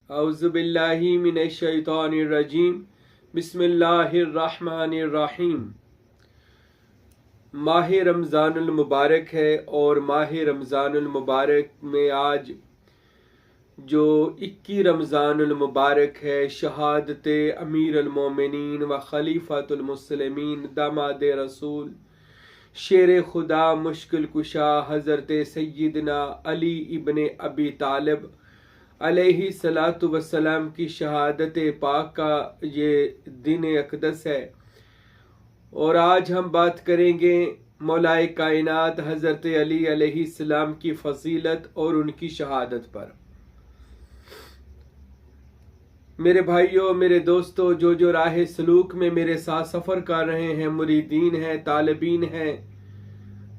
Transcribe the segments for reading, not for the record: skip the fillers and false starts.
اعوذ باللہ من الشیطان الرجیم بسم اللہ الرحمن الرحیم۔ ماہ رمضان المبارک ہے اور ماہ رمضان المبارک میں آج جو 21 رمضان المبارک ہے، شہادت امیر المومنین و خلیفۃ المسلمین داماد رسول شیر خدا مشکل کشا حضرت سیدنا علی ابن ابی طالب علیہ الصلاۃ والسلام کی شہادت پاک کا یہ دن اقدس ہے، اور آج ہم بات کریں گے مولائے کائنات حضرت علی علیہ السلام کی فضیلت اور ان کی شہادت پر۔ میرے بھائیوں، میرے دوستوں، جو راہ سلوک میں میرے ساتھ سفر کر رہے ہیں، مریدین ہیں، طالبین ہیں،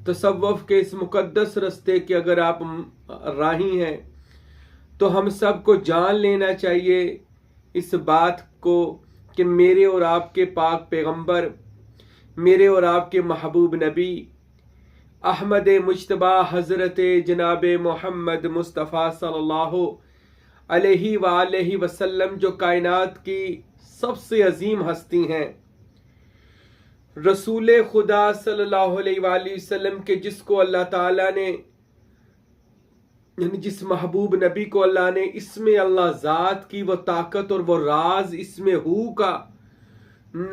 تصوف کے اس مقدس رستے کے اگر آپ راہی ہیں تو ہم سب کو جان لینا چاہیے اس بات کو کہ میرے اور آپ کے پاک پیغمبر، میرے اور آپ کے محبوب نبی احمد مجتبی حضرت جناب محمد مصطفیٰ صلی اللہ علیہ وآلہ وسلم جو کائنات کی سب سے عظیم ہستی ہیں، رسول خدا صلی اللہ علیہ وآلہ وسلم کے جس کو اللہ تعالیٰ نے یعنی جس محبوب نبی کو اللہ نے اسم اللہ ذات کی وہ طاقت اور وہ راز اسم ہو کا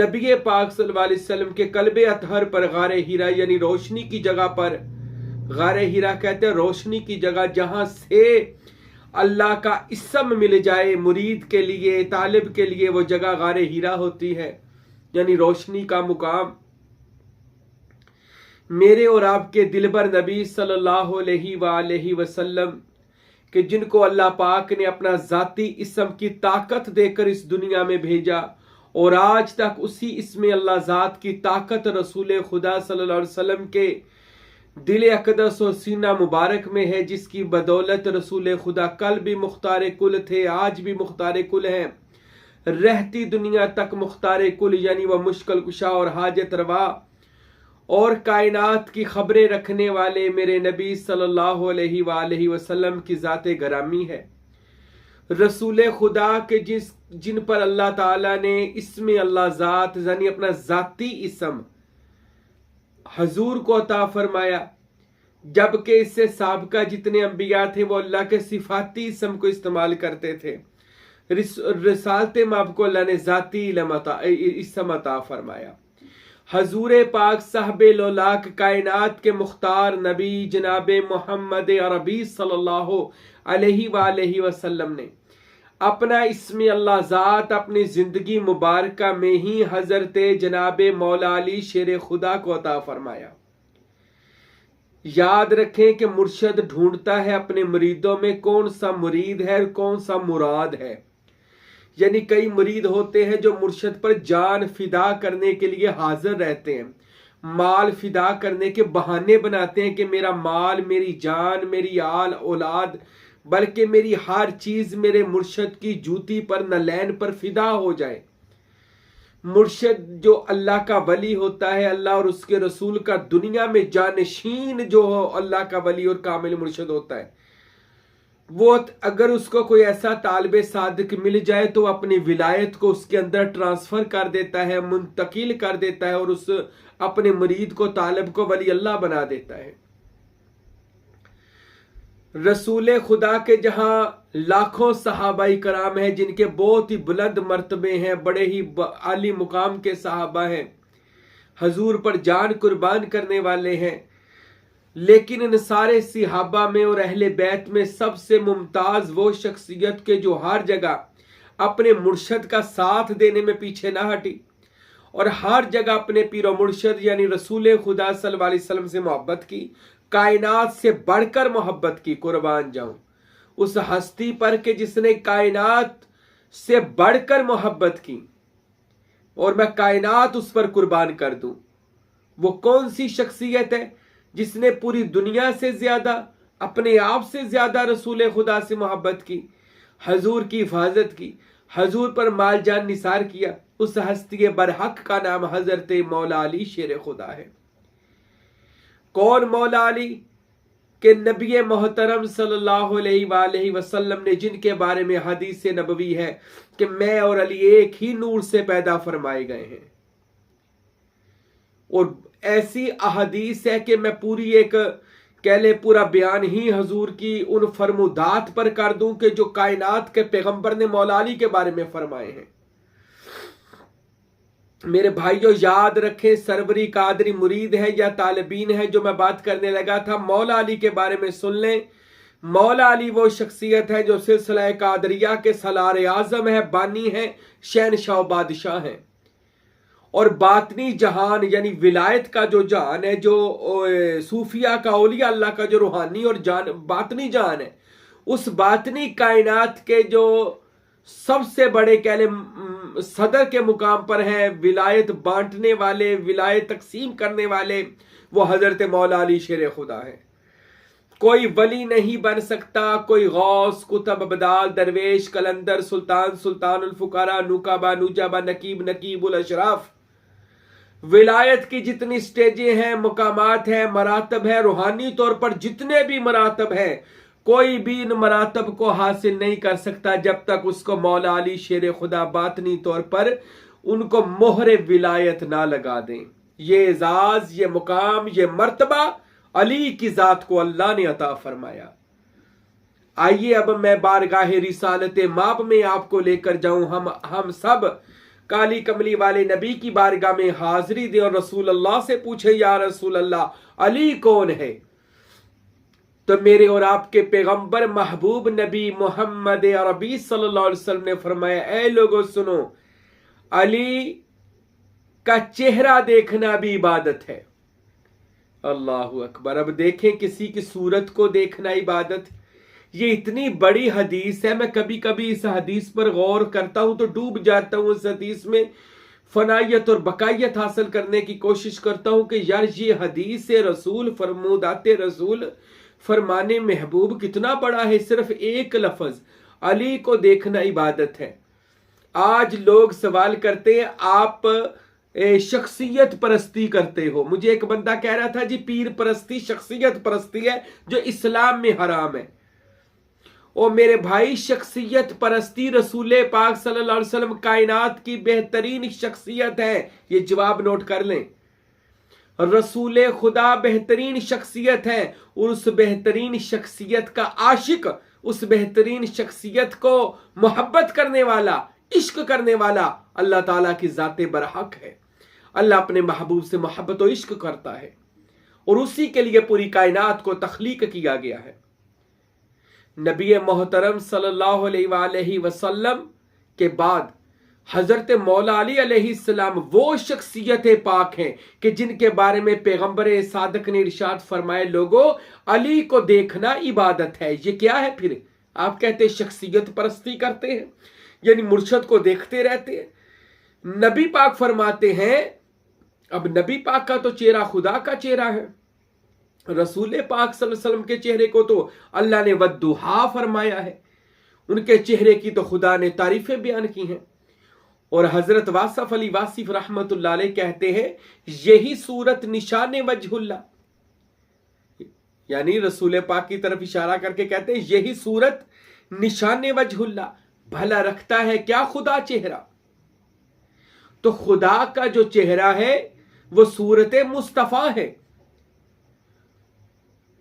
نبی پاک صلی اللہ علیہ وسلم کے قلب اطہر پر غار ہیرا یعنی روشنی کی جگہ پر، غار ہیرا کہتے ہیں روشنی کی جگہ جہاں سے اللہ کا اسم مل جائے مرید کے لیے، طالب کے لیے، وہ جگہ غار ہیرا ہوتی ہے، یعنی روشنی کا مقام۔ میرے اور آپ کے دلبر نبی صلی اللہ علیہ وآلہ وسلم کہ جن کو اللہ پاک نے اپنا ذاتی اسم کی طاقت دے کر اس دنیا میں بھیجا، اور آج تک اسی اسم اللہ ذات کی طاقت رسول خدا صلی اللہ علیہ وسلم کے دل اقدس اور سینہ مبارک میں ہے، جس کی بدولت رسول خدا کل بھی مختار کل تھے، آج بھی مختار کل ہیں، رہتی دنیا تک مختار کل یعنی وہ مشکل کشا اور حاجت روا اور کائنات کی خبریں رکھنے والے میرے نبی صلی اللہ علیہ وآلہ وسلم کی ذات گرامی ہے، رسول خدا کے جن پر اللہ تعالیٰ نے اسم اللہ ذات یعنی اپنا ذاتی اسم حضور کو عطا فرمایا، جبکہ اس سے سابقہ جتنے انبیاء تھے وہ اللہ کے صفاتی اسم کو استعمال کرتے تھے۔ رسالت ماب کو اللہ نے ذاتی اسم عطا فرمایا۔ حضور پاک صاحب لولاک کائنات کے مختار نبی جناب محمد عربی صلی اللہ علیہ وآلہ وسلم نے اپنا اسم اللہ ذات اپنی زندگی مبارکہ میں ہی حضرت جناب مولا علی شیر خدا کو عطا فرمایا۔ یاد رکھیں کہ مرشد ڈھونڈتا ہے اپنے مریدوں میں کون سا مرید ہے اور کون سا مراد ہے، یعنی کئی مرید ہوتے ہیں جو مرشد پر جان فدا کرنے کے لیے حاضر رہتے ہیں، مال فدا کرنے کے بہانے بناتے ہیں کہ میرا مال، میری جان، میری آل اولاد، بلکہ میری ہر چیز میرے مرشد کی جوتی پر نلین پر فدا ہو جائے۔ مرشد جو اللہ کا ولی ہوتا ہے، اللہ اور اس کے رسول کا دنیا میں جانشین جو اللہ کا ولی اور کامل مرشد ہوتا ہے، وہ اگر اس کو کوئی ایسا طالب صادق مل جائے تو اپنی ولایت کو اس کے اندر ٹرانسفر کر دیتا ہے، منتقل کر دیتا ہے، اور اس اپنے مرید کو، طالب کو ولی اللہ بنا دیتا ہے۔ رسول خدا کے جہاں لاکھوں صحابہ کرام ہیں جن کے بہت ہی بلند مرتبے ہیں، بڑے ہی عالی مقام کے صحابہ ہیں، حضور پر جان قربان کرنے والے ہیں، لیکن ان سارے صحابہ میں اور اہل بیت میں سب سے ممتاز وہ شخصیت کے جو ہر جگہ اپنے مرشد کا ساتھ دینے میں پیچھے نہ ہٹی، اور ہر جگہ اپنے پیر و مرشد یعنی رسول خدا صلی اللہ علیہ وسلم سے محبت کی، کائنات سے بڑھ کر محبت کی۔ قربان جاؤں اس ہستی پر کہ جس نے کائنات سے بڑھ کر محبت کی، اور میں کائنات اس پر قربان کر دوں۔ وہ کون سی شخصیت ہے جس نے پوری دنیا سے زیادہ، اپنے آپ سے زیادہ رسول خدا سے محبت کی، حضور کی حفاظت کی، حضور پر مال جان نثار کیا؟ اس ہستی برحق کا نام حضرت مولا علی شیر خدا ہے۔ کون مولا علی؟ کہ نبی محترم صلی اللہ علیہ وسلم نے جن کے بارے میں حدیث نبوی ہے کہ میں اور علی ایک ہی نور سے پیدا فرمائے گئے ہیں، اور ایسی احادیث ہے کہ میں پوری ایک کہہ لے پورا بیان ہی حضور کی ان فرمودات پر کر دوں کہ جو کائنات کے پیغمبر نے مولا علی کے بارے میں فرمائے ہیں۔ میرے بھائیو یاد رکھیں، سروری قادری مرید ہے یا طالبین ہے جو میں بات کرنے لگا تھا، مولا علی کے بارے میں سن لیں۔ مولا علی وہ شخصیت ہے جو سلسلہ قادریہ کے سالار اعظم ہے، بانی ہے، شہنشاہ و بادشاہ ہیں، اور باطنی جہان یعنی ولایت کا جو جہان ہے، جو صوفیہ کا اولیاء اللہ کا جو روحانی اور باطنی جہان ہے، اس باطنی کائنات کے جو سب سے بڑے کہہ لیں صدر کے مقام پر ہیں، ولایت بانٹنے والے، ولایت تقسیم کرنے والے، وہ حضرت مولا علی شیر خدا ہے۔ کوئی ولی نہیں بن سکتا، کوئی غوث، قطب، ابدال، درویش، کلندر، سلطان، سلطان الفقراء، نقبہ، نجبہ، نقیب، نقیب الاشراف، ولایت کی جتنی سٹیجیں ہیں، مقامات ہیں، مراتب ہیں، روحانی طور پر جتنے بھی مراتب ہیں، کوئی بھی ان مراتب کو حاصل نہیں کر سکتا جب تک اس کو مولا علی شیر خدا باطنی طور پر ان کو مہر ولایت نہ لگا دیں۔ یہ اعزاز، یہ مقام، یہ مرتبہ علی کی ذات کو اللہ نے عطا فرمایا۔ آئیے اب میں بارگاہ رسالت ماب میں آپ کو لے کر جاؤں، ہم سب کالی کملی والے نبی کی بارگاہ میں حاضری دیں اور رسول اللہ سے پوچھیں، یا رسول اللہ علی کون ہے؟ تو میرے اور آپ کے پیغمبر محبوب نبی محمد عربی صلی اللہ علیہ وسلم نے فرمایا، اے لوگو سنو، علی کا چہرہ دیکھنا بھی عبادت ہے۔ اللہ اکبر۔ اب دیکھیں کسی کی صورت کو دیکھنا عبادت، یہ اتنی بڑی حدیث ہے، میں کبھی کبھی اس حدیث پر غور کرتا ہوں تو ڈوب جاتا ہوں، اس حدیث میں فنائیت اور بقائیت حاصل کرنے کی کوشش کرتا ہوں کہ یار یہ حدیث رسول، فرمودات رسول، فرمانے محبوب کتنا بڑا ہے۔ صرف ایک لفظ علی کو دیکھنا عبادت ہے۔ آج لوگ سوال کرتے ہیں آپ شخصیت پرستی کرتے ہو۔ مجھے ایک بندہ کہہ رہا تھا جی پیر پرستی شخصیت پرستی ہے جو اسلام میں حرام ہے۔ اور میرے بھائی شخصیت پرستی رسول پاک صلی اللہ علیہ وسلم کائنات کی بہترین شخصیت ہے، یہ جواب نوٹ کر لیں۔ رسول خدا بہترین شخصیت ہے، اور اس بہترین شخصیت کا عاشق، اس بہترین شخصیت کو محبت کرنے والا، عشق کرنے والا اللہ تعالیٰ کی ذات برحق ہے۔ اللہ اپنے محبوب سے محبت و عشق کرتا ہے، اور اسی کے لیے پوری کائنات کو تخلیق کیا گیا ہے۔ نبی محترم صلی اللہ علیہ وآلہ وسلم کے بعد حضرت مولا علی علیہ السلام وہ شخصیت پاک ہیں کہ جن کے بارے میں پیغمبر صادق نے ارشاد فرمائے، لوگوں علی کو دیکھنا عبادت ہے۔ یہ کیا ہے پھر؟ آپ کہتے شخصیت پرستی کرتے ہیں، یعنی مرشد کو دیکھتے رہتے ہیں۔ نبی پاک فرماتے ہیں، اب نبی پاک کا تو چہرہ خدا کا چہرہ ہے، رسول پاک صلی اللہ علیہ وسلم کے چہرے کو تو اللہ نے والضحیٰ فرمایا ہے، ان کے چہرے کی تو خدا نے تعریفیں بیان کی ہیں۔ اور حضرت واصف علی واصف رحمت اللہ علیہ کہتے ہیں یہی صورت نشان وجہ اللہ، یعنی رسول پاک کی طرف اشارہ کر کے کہتے ہیں یہی صورت نشان وجہ اللہ، بھلا رکھتا ہے کیا خدا چہرہ؟ تو خدا کا جو چہرہ ہے وہ صورت مصطفیٰ ہے۔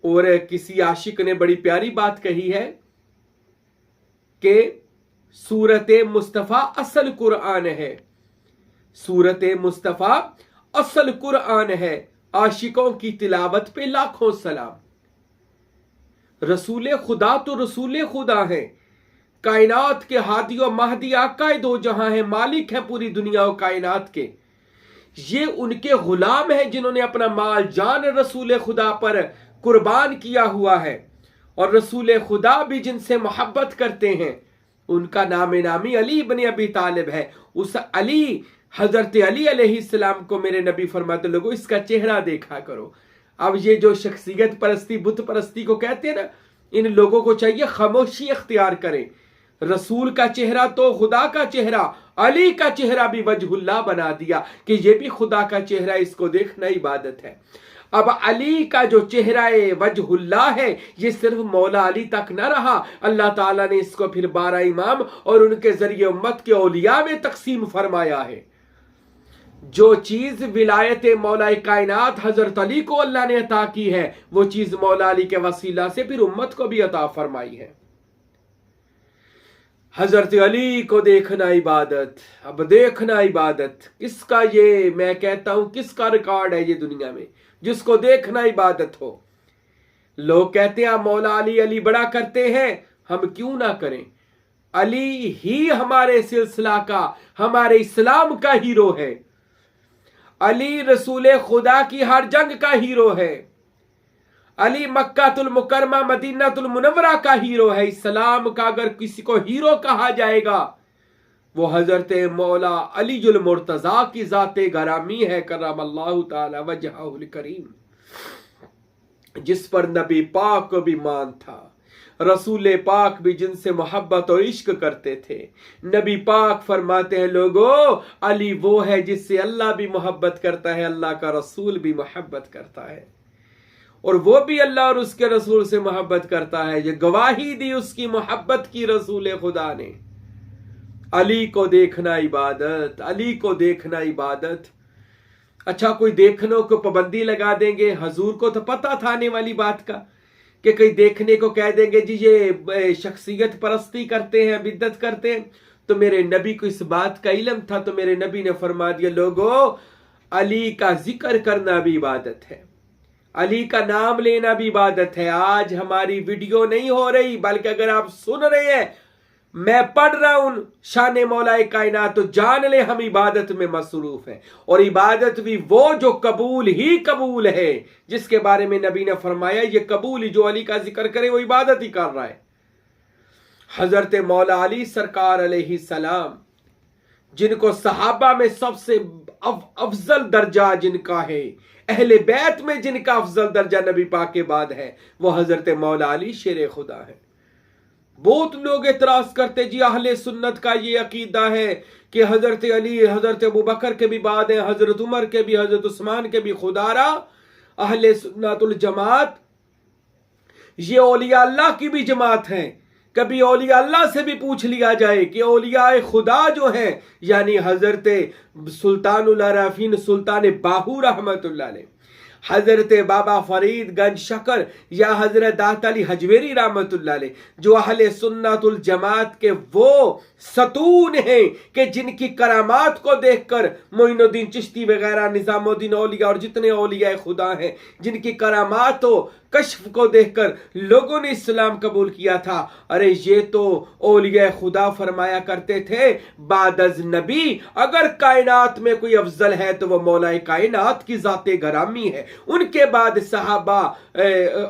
اور کسی عاشق نے بڑی پیاری بات کہی ہے کہ سورت مصطفیٰ اصل قرآن ہے، سورت مصطفیٰ اصل قرآن ہے، عاشقوں کی تلاوت پہ لاکھوں سلام۔ رسول خدا تو رسول خدا ہے، کائنات کے ہادی و مہدی آقا دو جہاں ہیں، مالک ہیں پوری دنیا و کائنات کے۔ یہ ان کے غلام ہیں جنہوں نے اپنا مال جان رسول خدا پر قربان کیا ہوا ہے، اور رسول خدا بھی جن سے محبت کرتے ہیں ان کا نام نامی علی بن ابی طالب ہے۔ اس علی حضرت علی علیہ السلام کو میرے نبی فرماتے لوگوں اس کا چہرہ دیکھا کرو۔ اب یہ جو شخصیت پرستی بت پرستی کو کہتے ہیں نا، ان لوگوں کو چاہیے خاموشی اختیار کریں۔ رسول کا چہرہ تو خدا کا چہرہ، علی کا چہرہ بھی وجہ اللہ بنا دیا کہ یہ بھی خدا کا چہرہ، اس کو دیکھنا عبادت ہے۔ اب علی کا جو چہرہ وجہ اللہ ہے یہ صرف مولا علی تک نہ رہا، اللہ تعالیٰ نے اس کو پھر 12 امام اور ان کے ذریعے امت کے اولیاء میں تقسیم فرمایا ہے۔ جو چیز ولایت مولا کائنات حضرت علی کو اللہ نے عطا کی ہے، وہ چیز مولا علی کے وسیلہ سے پھر امت کو بھی عطا فرمائی ہے۔ حضرت علی کو دیکھنا عبادت، اب دیکھنا عبادت کس کا، یہ میں کہتا ہوں کس کا ریکارڈ ہے یہ دنیا میں جس کو دیکھنا عبادت ہو۔ لوگ کہتے ہیں مولا علی علی بڑا کرتے ہیں، ہم کیوں نہ کریں؟ علی ہی ہمارے سلسلہ کا، ہمارے اسلام کا ہیرو ہے۔ علی رسول خدا کی ہر جنگ کا ہیرو ہے۔ علی مکہ المکرمہ مدینہ المنورہ کا ہیرو ہے۔ اسلام کا اگر کسی کو ہیرو کہا جائے گا وہ حضرت مولا علی المرتضیٰ کی ذات گرامی ہے، کرم اللہ تعالی وجہہ الکریم، جس پر نبی پاک کو بھی مان تھا، رسول پاک بھی جن سے محبت اور عشق کرتے تھے۔ نبی پاک فرماتے ہیں لوگو علی وہ ہے جس سے اللہ بھی محبت کرتا ہے، اللہ کا رسول بھی محبت کرتا ہے، اور وہ بھی اللہ اور اس کے رسول سے محبت کرتا ہے۔ یہ گواہی دی اس کی محبت کی رسول خدا نے۔ علی کو دیکھنا عبادت، علی کو دیکھنا عبادت۔ اچھا کوئی دیکھنے کو پابندی لگا دیں گے، حضور کو تو پتہ تھا آنے والی بات کا کہ کئی دیکھنے کو کہہ دیں گے جی یہ شخصیت پرستی کرتے ہیں، بدعت کرتے ہیں، تو میرے نبی کو اس بات کا علم تھا، تو میرے نبی نے فرما دیا لوگو علی کا ذکر کرنا بھی عبادت ہے، علی کا نام لینا بھی عبادت ہے۔ آج ہماری ویڈیو نہیں ہو رہی بلکہ اگر آپ سن رہے ہیں، میں پڑھ رہا ہوں شان مولا کائنات، تو جان لے ہم عبادت میں مصروف ہیں، اور عبادت بھی وہ جو قبول ہی قبول ہے، جس کے بارے میں نبی نے فرمایا یہ قبول ہی، جو علی کا ذکر کرے وہ عبادت ہی کر رہا ہے۔ حضرت مولا علی سرکار علیہ السلام جن کو صحابہ میں سب سے افضل درجہ جن کا ہے، اہل بیت میں جن کا افضل درجہ نبی پاک کے بعد ہے، وہ حضرت مولا علی شیر خدا ہے۔ بہت لوگ اعتراض کرتے جی اہل سنت کا یہ عقیدہ ہے کہ حضرت علی حضرت ابوبکر کے بھی بعد ہیں، حضرت عمر کے بھی، حضرت عثمان کے بھی۔ خدا را اہل سنت الجماعت یہ اولیاء اللہ کی بھی جماعت ہیں۔ کبھی اولیاء اللہ سے بھی پوچھ لیا جائے کہ اولیاء خدا جو ہیں، یعنی حضرت سلطان العارفین سلطان باہو رحمت اللہ علیہ، حضرت بابا فرید گنج شکر یا حضرت داتا علی حجویری رحمت اللہ علیہ، جو اہل سنت الجماعت کے وہ ستون ہیں کہ جن کی کرامات کو دیکھ کر معین الدین چشتی وغیرہ، نظام الدین اولیاء اور جتنے اولیاء خدا ہیں، جن کی کرامات و کشف کو دیکھ کر لوگوں نے اسلام قبول کیا تھا۔ ارے یہ تو اولیاء خدا فرمایا کرتے تھے بعد از نبی اگر کائنات میں کوئی افضل ہے تو وہ مولا کائنات کی ذات گرامی ہے، ان کے بعد صحابہ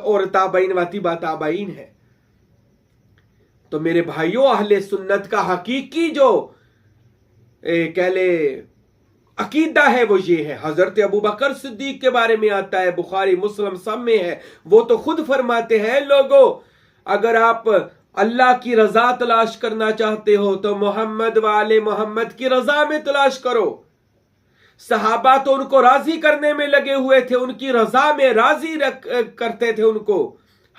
اور تابعین و تبع تابعین ہے۔ تو میرے بھائیوں اہل سنت کا حقیقی جو کہہ لے عقیدہ ہے وہ یہ ہے۔ حضرت ابوبکر صدیق کے بارے میں آتا ہے، بخاری مسلم سب میں ہے، وہ تو خود فرماتے ہیں لوگوں اگر آپ اللہ کی رضا تلاش کرنا چاہتے ہو تو محمد والے محمد کی رضا میں تلاش کرو۔ صحابہ تو ان کو راضی کرنے میں لگے ہوئے تھے، ان کی رضا میں راضی کرتے تھے ان کو۔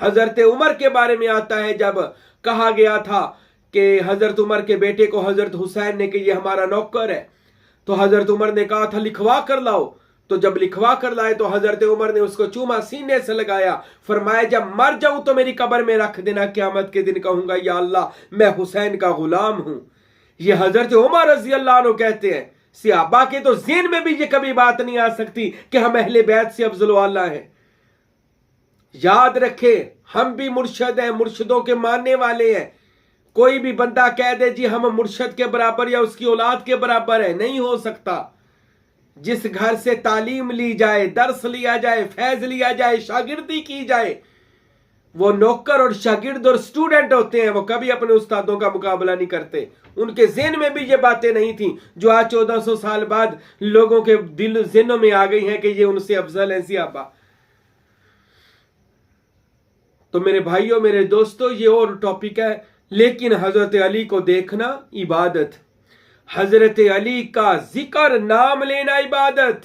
حضرت عمر کے بارے میں آتا ہے جب کہا گیا تھا کہ حضرت عمر کے بیٹے کو حضرت حسین نے کہ یہ ہمارا نوکر ہے، تو حضرت عمر نے کہا تھا لکھوا کر لاؤ، تو جب لکھوا کر لائے تو حضرت عمر نے اس کو چوما سینے سے لگایا، فرمایا جب مر جاؤں تو میری قبر میں رکھ دینا، قیامت کے دن کہوں گا یا اللہ میں حسین کا غلام ہوں۔ یہ حضرت عمر رضی اللہ عنہ کہتے ہیں۔ صحابہ کے تو ذہن میں بھی یہ کبھی بات نہیں آ سکتی کہ ہم اہل بیت سے افضل و اعلیٰ ہیں۔ یاد رکھے ہم بھی مرشد ہیں، مرشدوں کے ماننے والے ہیں۔ کوئی بھی بندہ کہہ دے جی ہم مرشد کے برابر یا اس کی اولاد کے برابر ہے، نہیں ہو سکتا۔ جس گھر سے تعلیم لی جائے، درس لیا جائے، فیض لیا جائے، شاگردی کی جائے، وہ نوکر اور شاگرد اور سٹوڈنٹ ہوتے ہیں، وہ کبھی اپنے استادوں کا مقابلہ نہیں کرتے۔ ان کے ذہن میں بھی یہ باتیں نہیں تھیں جو آج 1400 سال بعد لوگوں کے دل ذہنوں میں آ گئی ہیں کہ یہ ان سے افضل ہیں صحابہ۔ تو میرے بھائیوں میرے دوستوں یہ اور ٹاپک ہے، لیکن حضرت علی کو دیکھنا عبادت، حضرت علی کا ذکر نام لینا عبادت۔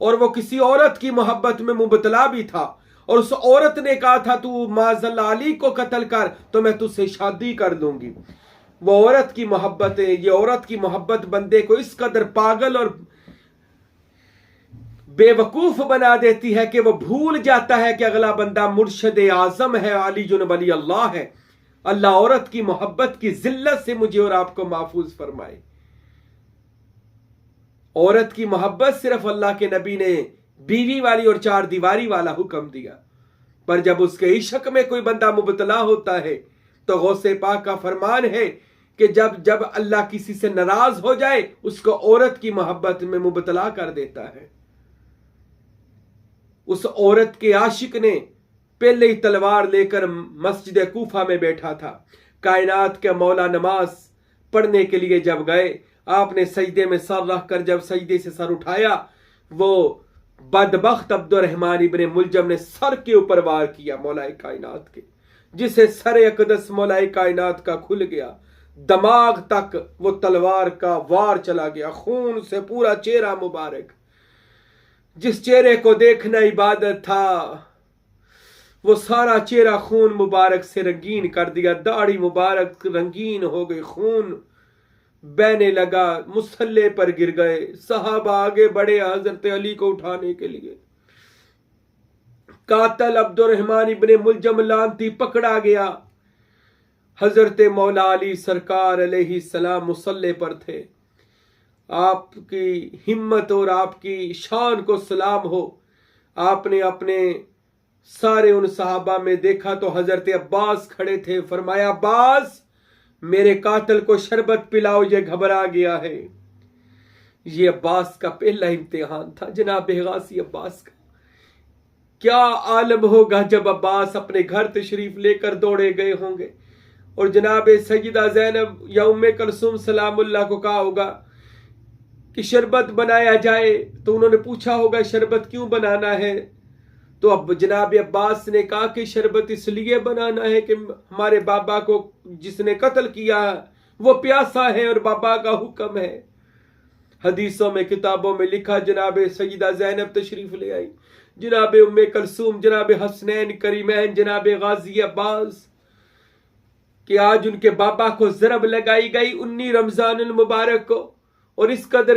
اور وہ کسی عورت کی محبت میں مبتلا بھی تھا، اور اس عورت نے کہا تھا تو معاذاللہ علی کو قتل کر تو میں تجھ سے شادی کر دوں گی۔ وہ عورت کی محبت ہے، یہ عورت کی محبت بندے کو اس قدر پاگل اور بے وقوف بنا دیتی ہے کہ وہ بھول جاتا ہے کہ اگلا بندہ مرشد اعظم ہے، علی جن ولی اللہ ہے۔ اللہ عورت کی محبت کی ذلت سے مجھے اور آپ کو محفوظ فرمائے۔ عورت کی محبت صرف اللہ کے نبی نے بیوی والی اور چار دیواری والا حکم دیا، پر جب اس کے عشق میں کوئی بندہ مبتلا ہوتا ہے تو غوث پاک کا فرمان ہے کہ جب اللہ کسی سے ناراض ہو جائے اس کو عورت کی محبت میں مبتلا کر دیتا ہے۔ اس عورت کے عاشق نے پہلے ہی تلوار لے کر مسجد کوفہ میں بیٹھا تھا۔ کائنات کے مولا نماز پڑھنے کے لیے جب گئے، آپ نے سجدے میں سر رکھ کر جب سجدے سے سر اٹھایا، وہ بدبخت عبد الرحمن ابن ملجم نے سر کے اوپر وار کیا مولا کائنات کے، جسے سر اقدس مولا کائنات کا کھل گیا، دماغ تک وہ تلوار کا وار چلا گیا، خون سے پورا چہرہ مبارک، جس چہرے کو دیکھنا عبادت تھا وہ سارا چہرہ خون مبارک سے رنگین کر دیا، داڑھی مبارک رنگین ہو گئی، خون بہنے لگا، مصلے پر گر گئے، صحابہ آگے بڑھے حضرت علی کو اٹھانے کے لیے، قاتل عبد الرحمن ابن ملجم لعنتی پکڑا گیا، حضرت مولا علی سرکار علیہ السلام مصلے پر تھے۔ آپ کی ہمت اور آپ کی شان کو سلام ہو، آپ نے اپنے سارے ان صحابہ میں دیکھا تو حضرت عباس کھڑے تھے، فرمایا عباس میرے قاتل کو شربت پلاؤ، یہ گھبرا گیا ہے۔ یہ عباس کا پہلا امتحان تھا، جناب غازی عباس کا۔ کیا عالم ہوگا جب عباس اپنے گھر تشریف لے کر دوڑے گئے ہوں گے اور جناب سیدہ زینب یا ام کلثوم سلام اللہ کو کہا ہوگا کہ شربت بنایا جائے، تو انہوں نے پوچھا ہوگا شربت کیوں بنانا ہے، تو اب جناب عباس نے کہا کہ شربت اس لیے بنانا ہے کہ ہمارے بابا کو جس نے قتل کیا وہ پیاسا ہے اور بابا کا حکم ہے۔ حدیثوں میں کتابوں میں لکھا، جناب سیدہ زینب تشریف لے آئی، جناب ام کلثوم، جناب حسنین کریمین، جناب غازی عباس، کہ آج ان کے بابا کو ضرب لگائی گئی 19 رمضان المبارک کو، اور اس قدر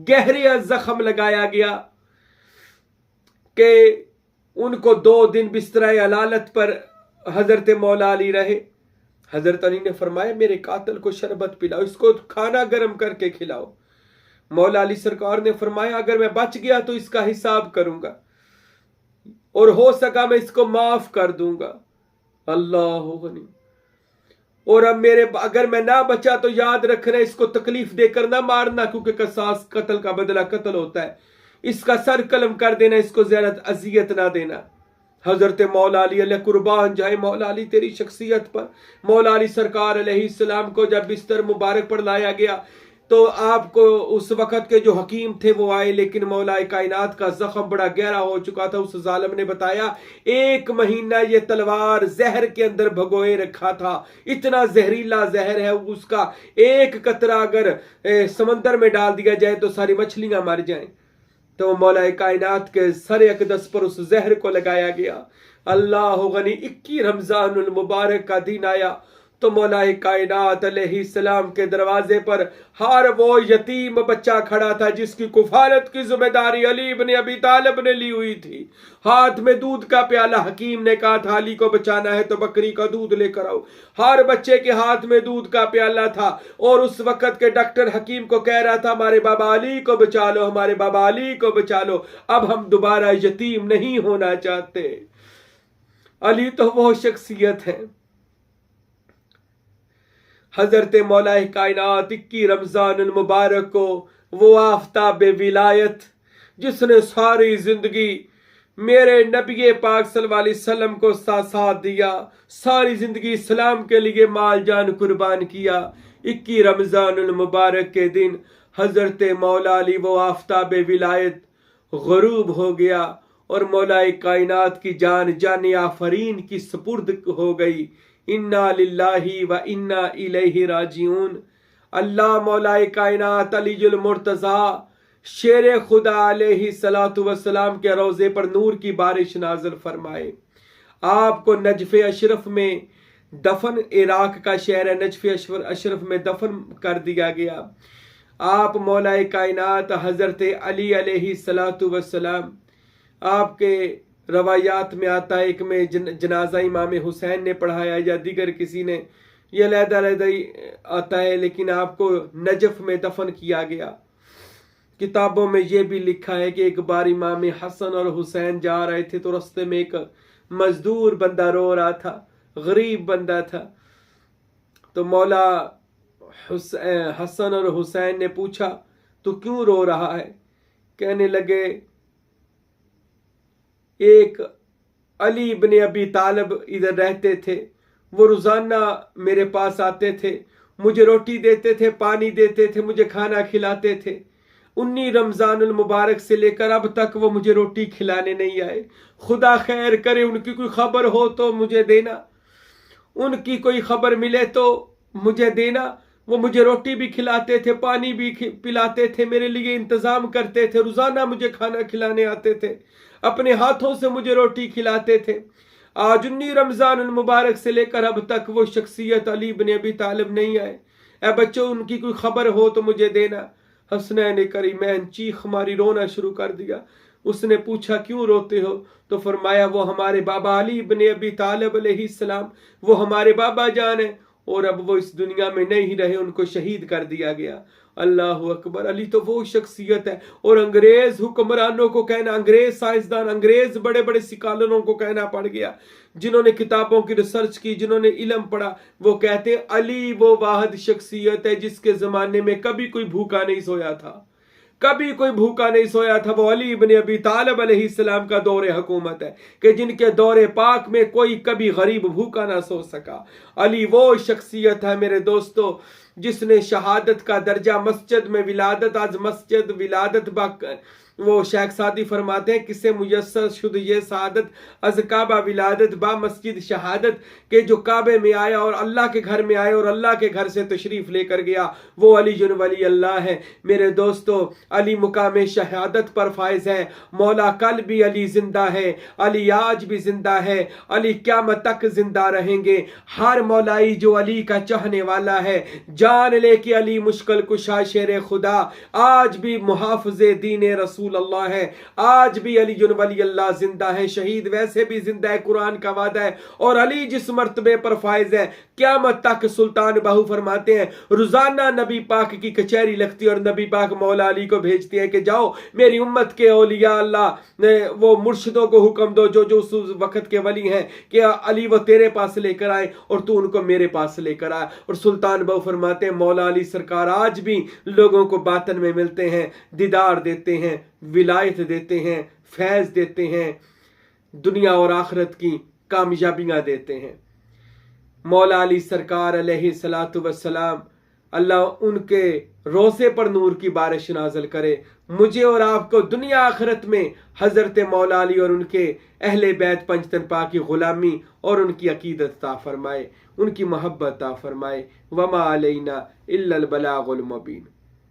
گہرے زخم لگایا گیا کہ ان کو 2 دن بستر علالت پر حضرت مولا علی رہے۔ حضرت علی نے فرمایا میرے قاتل کو شربت پلاؤ، اس کو کھانا گرم کر کے کھلاؤ۔ مولا علی سرکار نے فرمایا اگر میں بچ گیا تو اس کا حساب کروں گا، اور ہو سکا میں اس کو معاف کر دوں گا۔ اللہ غنی۔ اور اب اگر میں نہ بچا تو یاد رکھنا اس کو تکلیف دے کر نہ مارنا، کیونکہ قصاص قتل کا بدلہ قتل ہوتا ہے، اس کا سر قلم کر دینا، اس کو زیادہ اذیت نہ دینا۔ حضرت مولا علی علیہ قربان جائے مولا علی تیری شخصیت پر۔ مولا علی سرکار علیہ السلام کو جب بستر مبارک پر لایا گیا تو آپ کو اس وقت کے جو حکیم تھے وہ آئے، لیکن مولا کائنات کا زخم بڑا گہرا ہو چکا تھا۔ اس ظالم نے بتایا 1 مہینہ یہ تلوار زہر کے اندر بھگوئے رکھا تھا، اتنا زہریلا زہر ہے، اس کا ایک قطرہ اگر سمندر میں ڈال دیا جائے تو ساری مچھلیاں مر جائیں۔ تو مولا کائنات کے سر اقدس پر اس زہر کو لگایا گیا۔ اللہ غنی 21 رمضان المبارک کا دن آیا تو مولا کائنات علیہ السلام کے دروازے پر ہر وہ یتیم بچہ کھڑا تھا جس کی کفالت کی ذمہ داری علی بن ابی طالب نے لی ہوئی تھی۔ ہاتھ میں دودھ کا پیالہ، حکیم نے کہا تھا علی کو بچانا ہے تو بکری کا دودھ لے کر آؤ۔ ہر بچے کے ہاتھ میں دودھ کا پیالہ تھا، اور اس وقت کے ڈاکٹر حکیم کو کہہ رہا تھا ہمارے بابا علی کو بچا لو، ہمارے بابا علی کو بچا لو، اب ہم دوبارہ یتیم نہیں ہونا چاہتے۔ علی تو وہ شخصیت ہے۔ حضرت مولا کائنات 21 رمضان المبارک کو وہ آفتاب ولایت جس نے ساری زندگی میرے نبی پاک صلی اللہ علیہ وسلم کو ساتھ دیا، ساری زندگی اسلام کے لیے مال جان قربان کیا، 21 رمضان المبارک کے دن حضرت مولا علی وہ آفتاب ولایت غروب ہو گیا اور مولا کائنات کی جان آفرین کی سپرد ہو گئی۔ انا للہ و انا الیہ راجعون۔ اللہ مولا کائنات علی المرتضیٰ شیر خدا علیہ الصلوۃ والسلام کے روزے پر نور کی بارش نازل فرمائے۔ آپ کو نجف اشرف میں دفن، عراق کا شہر ہے نجف اشرف میں دفن کر دیا گیا۔ آپ مولا کائنات حضرت علی علیہ الصلوۃ والسلام، آپ کے روایات میں آتا ہے، ایک میں جنازہ امام حسین نے پڑھایا یا دیگر کسی نے، یہ علیحدہ علیحدہ آتا ہے، لیکن آپ کو نجف میں دفن کیا گیا۔ کتابوں میں یہ بھی لکھا ہے کہ ایک بار امام حسن اور حسین جا رہے تھے تو رستے میں ایک مزدور بندہ رو رہا تھا، غریب بندہ تھا، تو مولا حسن اور حسین نے پوچھا تو کیوں رو رہا ہے؟ کہنے لگے ایک علی بن ابی طالب ادھر رہتے تھے، وہ روزانہ میرے پاس آتے تھے، مجھے روٹی دیتے تھے، پانی دیتے تھے، مجھے کھانا کھلاتے تھے۔ 19 رمضان المبارک سے لے کر اب تک وہ مجھے روٹی کھلانے نہیں آئے۔ خدا خیر کرے، ان کی کوئی خبر ہو تو مجھے دینا، ان کی کوئی خبر ملے تو مجھے دینا۔ وہ مجھے روٹی بھی کھلاتے تھے، پانی بھی پلاتے تھے، میرے لیے انتظام کرتے تھے، روزانہ مجھے کھانا کھلانے آتے تھے، اپنے ہاتھوں سے مجھے روٹی کھلاتے تھے۔ آج 19 رمضان المبارک سے لے کر اب تک وہ شخصیت علی بن ابی طالب نہیں آئے۔ اے بچوں، ان کی کوئی خبر ہو تو مجھے دینا۔ حسنین کریمین چیخ ماری، رونا شروع کر دیا۔ اس نے پوچھا کیوں روتے ہو؟ تو فرمایا وہ ہمارے بابا علی بن ابی طالب علیہ السلام، وہ ہمارے بابا جان ہیں، اور اب وہ اس دنیا میں نہیں رہے، ان کو شہید کر دیا گیا۔ اللہ اکبر! علی تو وہ شخصیت ہے، اور انگریز حکمرانوں کو کہنا، انگریز سائنسدان، انگریز بڑے بڑے سکالروں کو کہنا پڑ گیا، جنہوں نے کتابوں کی ریسرچ کی، جنہوں نے علم پڑھا، وہ کہتے ہیں علی وہ واحد شخصیت ہے جس کے زمانے میں کبھی کوئی بھوکا نہیں سویا تھا، کبھی کوئی بھوکا نہیں سویا تھا۔ وہ علی بن ابی طالب علیہ السلام کا دور حکومت ہے کہ جن کے دور پاک میں کوئی کبھی غریب بھوکا نہ سو سکا۔ علی وہ شخصیت ہے میرے دوستو جس نے شہادت کا درجہ مسجد میں ولادت، آج مسجد ولادت وہ شیخ سعدی فرماتے ہیں کسے میسر شد یہ سعادت از کعبہ ولادت با مسجد شہادت، کہ جو کعبے میں آیا اور اللہ کے گھر میں آیا اور اللہ کے گھر سے تشریف لے کر گیا، وہ علی جن ولی اللہ ہے۔ میرے دوستو، علی مقام شہادت پر فائز ہے۔ مولا کل بھی علی زندہ ہے، علی آج بھی زندہ ہے، علی قیامت تک زندہ رہیں گے۔ ہر مولائی جو علی کا چاہنے والا ہے جان لے کہ علی مشکل کشا شیر خدا آج بھی محافظ دین رسول اللہ ہے، آج بھی علی جن ولی اللہ زندہ ہے، شہید ویسے بھی زندہ ہے، قرآن کا وعدہ ہے۔ اور علی جس مرتبے پر فائز ہے قیامت تک، سلطان بہو فرماتے ہیں روزانہ نبی پاک کی کچہری لگتی اور نبی پاک مولا علی کو بھیجتے ہیں کہ جاؤ میری امت کے اولیاء اللہ وہ مرشدوں کو حکم دو جو اس وقت کے ولی ہیں کہ علی وہ تیرے پاس لے کر آئے اور تو ان کو میرے پاس لے کر آئے۔ اور سلطان بہو فرماتے ہیں مولا علی سرکار آج بھی لوگوں کو باطن میں ملتے ہیں، دیدار دیتے ہیں، ولایت دیتے ہیں، فیض دیتے ہیں، دنیا اور آخرت کی کامیابیاں دیتے ہیں۔ مولا علی سرکار علیہ الصلوۃ والسلام، اللہ ان کے روزے پر نور کی بارش نازل کرے، مجھے اور آپ کو دنیا آخرت میں حضرت مولا علی اور ان کے اہل بیت پنجتن پاک کی غلامی اور ان کی عقیدت عطا فرمائے، ان کی محبت عطا فرمائے۔ وما علینا الا البلاغ المبین۔